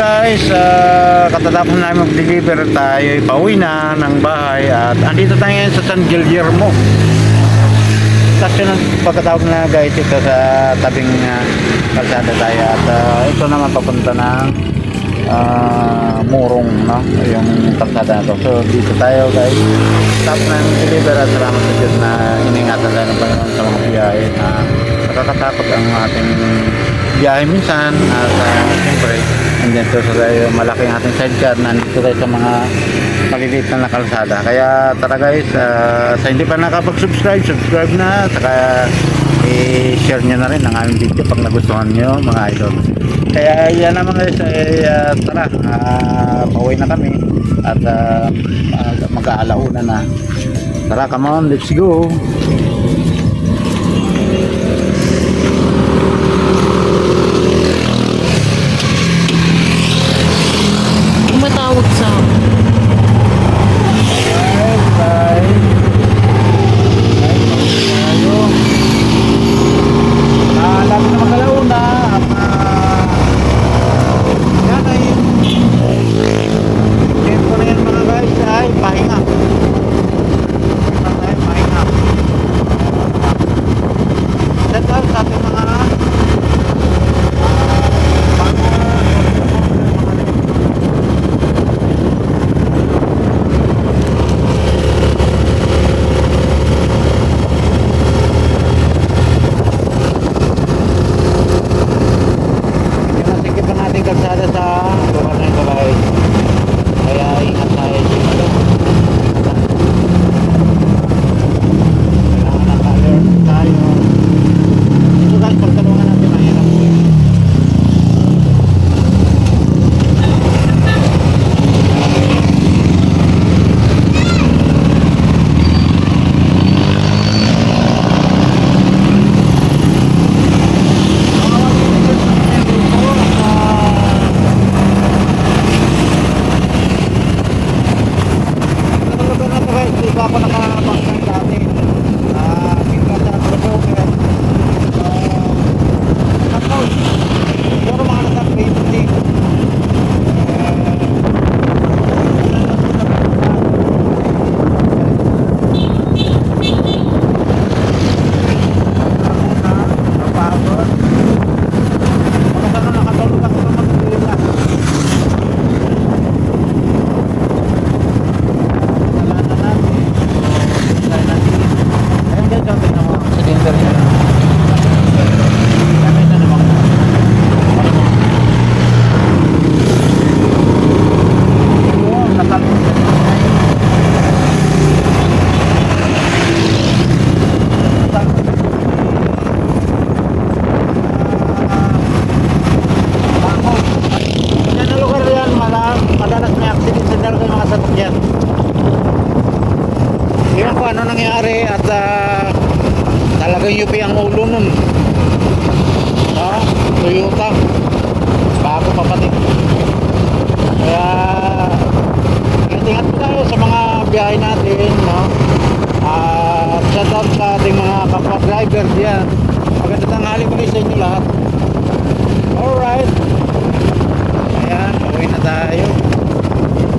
guys, katatapos namin mag-deliver tayo, pauwi na ng bahay at andito tayo ngayon sa San Guillermo. Stasyon ng pagkatawag na guys, ito sa tabing kalsada tayo at ito naman papunta ng Murong, no? Yung kalsada na to. So dito tayo guys, stop na ng deliver at salamat sa Diyos na iningatan tayo ng Panginoon sa mga biyahe na nakakatakot ang ating biyahe minsan at siyempre andito tayo malaking ating sidecar, nandito tayo sa mga maliliit na kalsada. Kaya tara guys, sa hindi pa nakapag-subscribe, subscribe na, saka i-share nyo na rin ang aming video pag nagustuhan nyo mga idol. Kaya yan naman guys, tara, pauwi na kami at mag-aalauna na. Tara, come on, let's go. Matawag sa lapit na mag-alauna at yan ay tempo na yan mga guys ay pahinga set out sa ating mga kalsada sa lugar na ito guys, kaya ingat tayo dito. Kailangan naka-alert tayo dito guys, pagtalungan natin mahirap. Dito ako nakapagsan dati bigla sa trabaho tapos puro mga nasa 20 napapagod makasano nakatulog ako sa mag-uwila. Madalas may accident sa dalawa mga sasakyan. Tingnan ko ano nangyari at talagang UP ang ulo nun. Toyota bago pa pati. Kaya ingat po tayo sa mga biyahe natin, no? Shout out sa ating mga kapwa driver diyan. Magandang tanghali po sa inyo lahat. Alright, ayan, pauwi na tayo.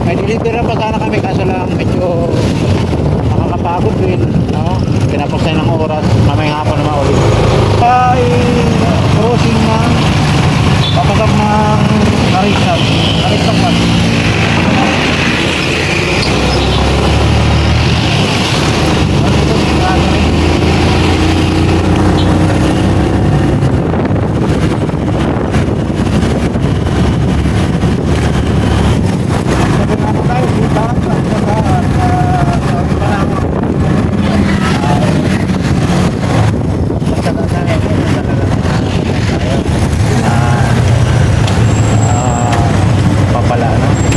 May delivery pa sana kami kaso lang medyo nakakapagod din, no? Tinapos tayo ng oras, mamaya nga pa naman ulit. Ay crossing ng papasok ng Karisap pa. Papala, no?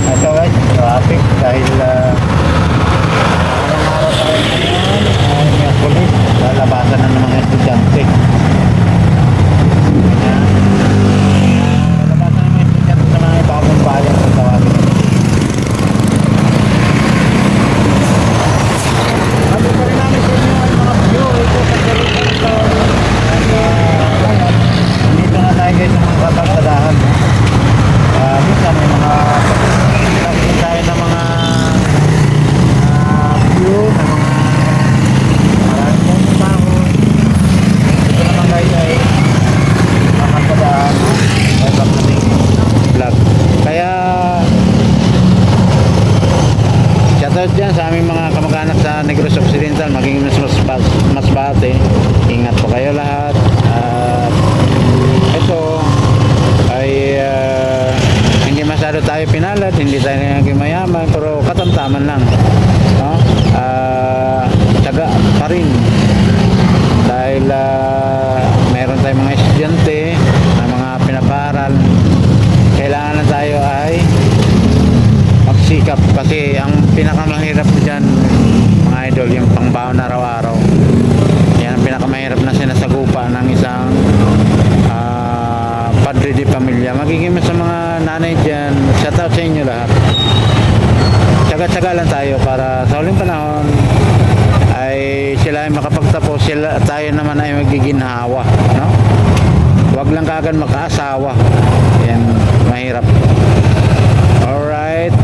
shoutout dyan sa aming mga kamag-anak sa Negros Occidental, maging Masbate. Ingat po kayo lahat. At ito ay hindi masyado tayo pinalad, hindi tayo naging mayaman, pero katamtaman lang, no? Tiyaga pa rin dahil meron tayong mga estudyante na mga pinaparal. Kailangan na tayo ay magsikap kasi ang pinakamahirap dyan, mga idol, yung pangbaon araw-araw. Yan ang pinakamahirap na sinasagupa ng isang padre di pamilya. Magiging sa mga nanay dyan, shoutout sa inyo lahat. Tsaga-tsaga lang tayo para sa huling panahon ay sila ay makapagtapos, sila, tayo naman ay magiginhawa, no? Huwag lang kagad makaasawa. Yan, mahirap. Alright.